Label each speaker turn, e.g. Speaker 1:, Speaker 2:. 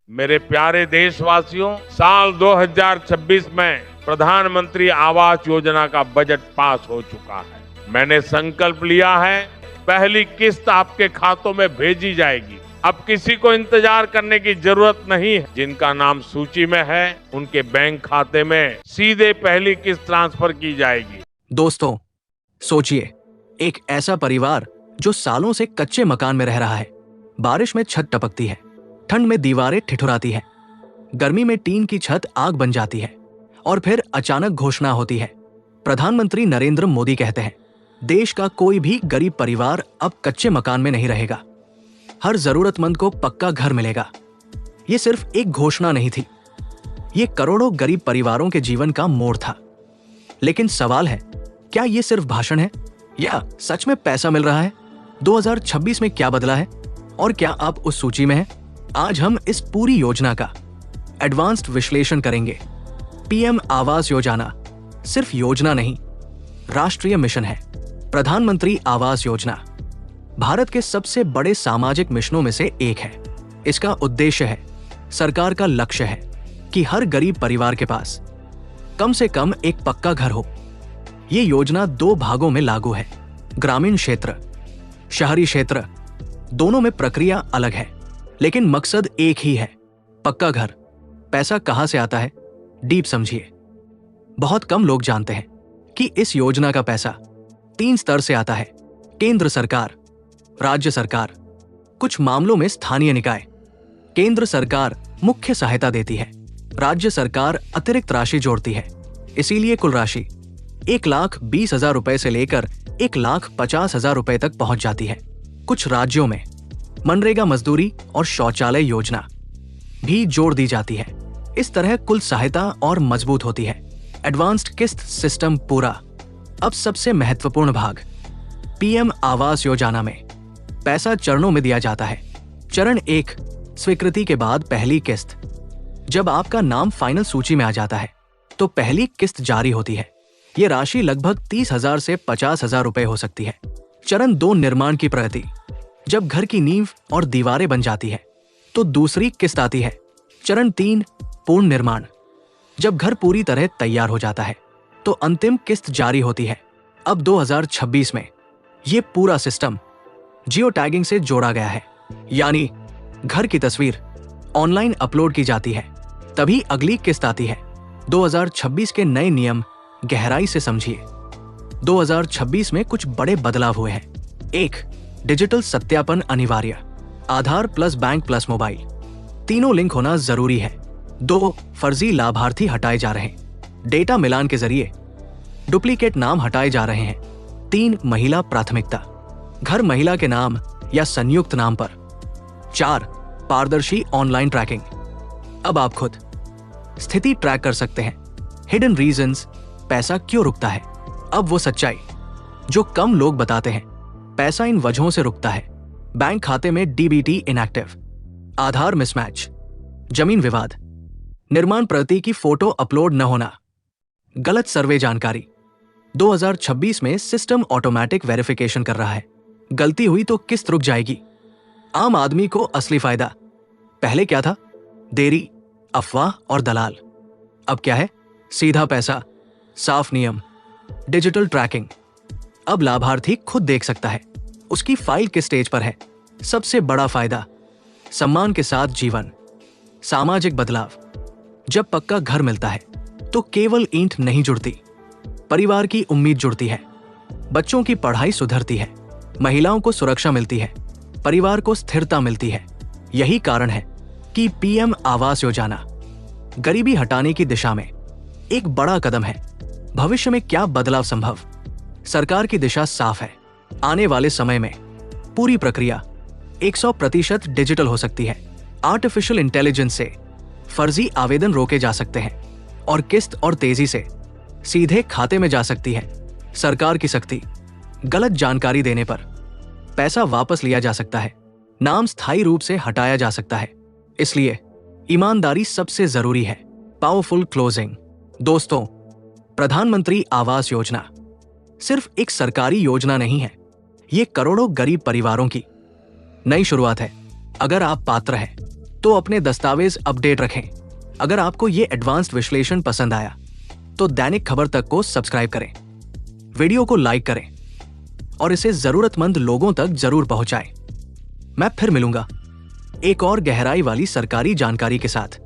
Speaker 1: मेरे प्यारे देशवासियों, साल 2026 में प्रधानमंत्री आवास योजना का बजट पास हो चुका है। मैंने संकल्प लिया है, पहली किस्त आपके खातों में भेजी जाएगी। अब किसी को इंतजार करने की जरूरत नहीं है। जिनका नाम सूची में है, उनके बैंक खाते में सीधे पहली किस्त ट्रांसफर की जाएगी।
Speaker 2: दोस्तों, सोचिए, एक ऐसा परिवार जो सालों से कच्चे मकान में रह रहा है। बारिश में छत टपकती है, ठंड में दीवारें ठिठुराती है, गर्मी में टीन की छत आग बन जाती है और फिर अचानक घोषणा होती है। प्रधानमंत्री नरेंद्र मोदी कहते हैं, देश का कोई भी गरीब परिवार अब कच्चे मकान में नहीं रहेगा। हर जरूरतमंद को पक्का घर मिलेगा। ये सिर्फ एक घोषणा नहीं थी, ये करोड़ों गरीब परिवारों के जीवन का मोड़ था। लेकिन सवाल है, क्या ये सिर्फ भाषण है या सच में पैसा मिल रहा है? 2026 में क्या बदला है और क्या आप उस सूची में हैं? आज हम इस पूरी योजना का एडवांस्ड विश्लेषण करेंगे। पीएम आवास योजना सिर्फ योजना नहीं, राष्ट्रीय मिशन है। प्रधानमंत्री आवास योजना भारत के सबसे बड़े सामाजिक मिशनों में से एक है। इसका उद्देश्य है, सरकार का लक्ष्य है कि हर गरीब परिवार के पास कम से कम एक पक्का घर हो। ये योजना 2 भागों में लागू है, ग्रामीण क्षेत्र, शहरी क्षेत्र। दोनों में प्रक्रिया अलग है, लेकिन मकसद एक ही है, पक्का घर। पैसा कहां से आता है? डीप समझिए। बहुत कम लोग जानते हैं कि इस योजना का पैसा 3 स्तर से आता है, केंद्र सरकार, राज्य सरकार, कुछ मामलों में स्थानीय निकाय। केंद्र सरकार मुख्य सहायता देती है, राज्य सरकार अतिरिक्त राशि जोड़ती है। इसीलिए कुल राशि 1,20,000 रुपए से लेकर 1,50,000 रुपए तक पहुंच जाती है। कुछ राज्यों में मनरेगा मजदूरी और शौचालय योजना भी जोड़ दी जाती है। इस तरह कुल सहायता और मजबूत होती है। एडवांस्ड किस्त सिस्टम पूरा। अब सबसे महत्वपूर्ण भाग, पीएम आवास योजना में पैसा चरणों में दिया जाता है। चरण 1, स्वीकृति के बाद पहली किस्त। जब आपका नाम फाइनल सूची में आ जाता है तो पहली किस्त जारी होती है। ये राशि लगभग 30,000 से 50,000 रुपए हो सकती है। चरण 2, निर्माण की प्रगति। जब घर की नींव और दीवारें बन जाती है तो दूसरी किस्त आती है। चरण 3, पूर्ण निर्माण। जब घर पूरी तरह तैयार हो जाता है तो अंतिम किस्त जारी होती है। अब 2026 में ये पूरा सिस्टम जियो टैगिंग से जोड़ा गया है, यानी घर की तस्वीर ऑनलाइन अपलोड की जाती है, तभी अगली किस्त आती है। 2026 के नए नियम गहराई से समझिए। 2026 में कुछ बड़े बदलाव हुए हैं। 1, डिजिटल सत्यापन अनिवार्य, आधार प्लस बैंक प्लस मोबाइल, तीनों लिंक होना जरूरी है। 2, फर्जी लाभार्थी हटाए जा रहे हैं, डेटा मिलान के जरिए डुप्लीकेट नाम हटाए जा रहे हैं। 3, महिला प्राथमिकता, घर महिला के नाम या संयुक्त नाम पर। 4, पारदर्शी ऑनलाइन ट्रैकिंग। अब आप खुद स्थिति ट्रैक कर सकते हैं। हिडन रीजंस, पैसा क्यों रुकता है? अब वो सच्चाई जो कम लोग बताते हैं। पैसा इन वजहों से रुकता है: बैंक खाते में डीबीटी इनएक्टिव, आधार मिसमैच, जमीन विवाद, निर्माण प्रगति की फोटो अपलोड न होना, गलत सर्वे जानकारी। 2026 में सिस्टम ऑटोमेटिक वेरिफिकेशन कर रहा है। गलती हुई तो किस्त रुक जाएगी। आम आदमी को असली फायदा। पहले क्या था? देरी, अफवाह और दलाल। अब क्या है? सीधा पैसा, साफ नियम, डिजिटल ट्रैकिंग। अब लाभार्थी खुद देख सकता है उसकी फाइल किस स्टेज पर है। सबसे बड़ा फायदा, सम्मान के साथ जीवन, सामाजिक बदलाव। जब पक्का घर मिलता है तो केवल ईंट नहीं जुड़ती, परिवार की उम्मीद जुड़ती है। बच्चों की पढ़ाई सुधरती है, महिलाओं को सुरक्षा मिलती है, परिवार को स्थिरता मिलती है। यही कारण है कि पीएम आवास योजना गरीबी हटाने की दिशा में एक बड़ा कदम है। भविष्य में क्या बदलाव संभव? सरकार की दिशा साफ है। आने वाले समय में पूरी प्रक्रिया 100% डिजिटल हो सकती है। आर्टिफिशियल इंटेलिजेंस से फर्जी आवेदन रोके जा सकते हैं और किस्त और तेजी से सीधे खाते में जा सकती है। सरकार की सख्ती, गलत जानकारी देने पर पैसा वापस लिया जा सकता है, नाम स्थायी रूप से हटाया जा सकता है। इसलिए ईमानदारी सबसे जरूरी है। Powerful closing. दोस्तों, प्रधानमंत्री आवास योजना सिर्फ एक सरकारी योजना नहीं है, ये करोड़ों गरीब परिवारों की नई शुरुआत है। अगर आप पात्र हैं तो अपने दस्तावेज अपडेट रखें। अगर आपको ये एडवांस्ड विश्लेषण पसंद आया तो दैनिक खबर तक को सब्सक्राइब करें, वीडियो को लाइक करें और इसे जरूरतमंद लोगों तक जरूर पहुंचाएं। मैं फिर मिलूंगा एक और गहराई वाली सरकारी जानकारी के साथ।